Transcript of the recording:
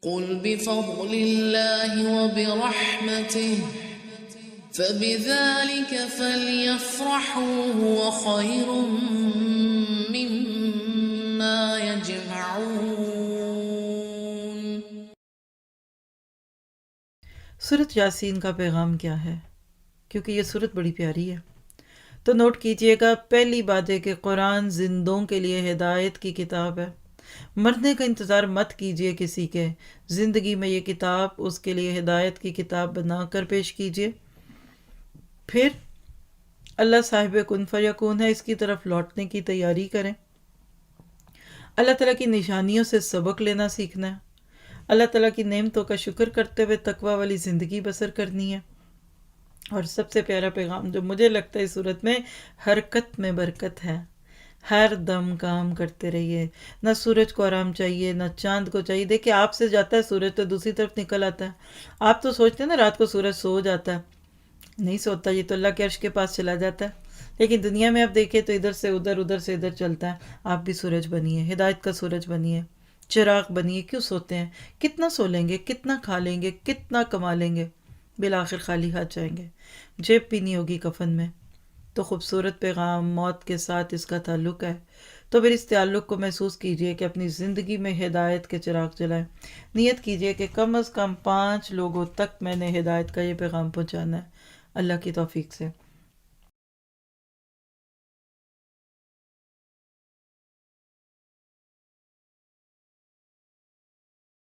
قل بفضل الله وبرحمته فبذلك فليفرحوا هو خير مما يجمعون۔ سورۃ یاسین کا پیغام کیا ہے؟ کیونکہ یہ سورت بڑی پیاری ہے تو نوٹ کیجئے گا، پہلی بات ہے کہ قرآن زندوں کے لیے ہدایت کی کتاب ہے۔ مرنے کا انتظار مت کیجئے کسی کے، زندگی میں یہ کتاب اس کے لیے ہدایت کی کتاب بنا کر پیش کیجئے۔ پھر اللہ صاحب کن فیکون ہے، اس کی طرف لوٹنے کی تیاری کریں۔ اللہ تعالیٰ کی نشانیوں سے سبق لینا سیکھنا ہے، اللہ تعالیٰ کی نعمتوں کا شکر کرتے ہوئے تقوی والی زندگی بسر کرنی ہے۔ اور سب سے پیارا پیغام جو مجھے لگتا ہے اس صورت میں، حرکت میں برکت ہے۔ ہر دم کام کرتے رہیے، نہ سورج کو آرام چاہیے نہ چاند کو چاہیے۔ دیکھیں آپ سے جاتا ہے سورج تو دوسری طرف نکل آتا ہے۔ آپ تو سوچتے ہیں نا رات کو سورج سو جاتا ہے، نہیں سوتا، یہ تو اللہ کے عرش کے پاس چلا جاتا ہے۔ لیکن دنیا میں آپ دیکھیں تو ادھر سے ادھر، ادھر سے ادھر چلتا ہے۔ آپ بھی سورج بنیے، ہدایت کا سورج بنیے، چراغ بنیے۔ کیوں سوتے ہیں؟ کتنا سو لیں گے، کتنا کھا لیں گے، کتنا کما لیں گے، بالآخر خالی ہاتھ جائیں گے، جیب بھی نہیں ہوگی کفن میں۔ تو خوبصورت پیغام، موت کے ساتھ اس کا تعلق ہے، تو پھر اس تعلق کو محسوس کیجئے کہ اپنی زندگی میں ہدایت کے چراغ جلائیں۔ نیت کیجئے کہ کم از کم 5 لوگوں تک میں نے ہدایت کا یہ پیغام پہنچانا ہے، اللہ کی توفیق سے۔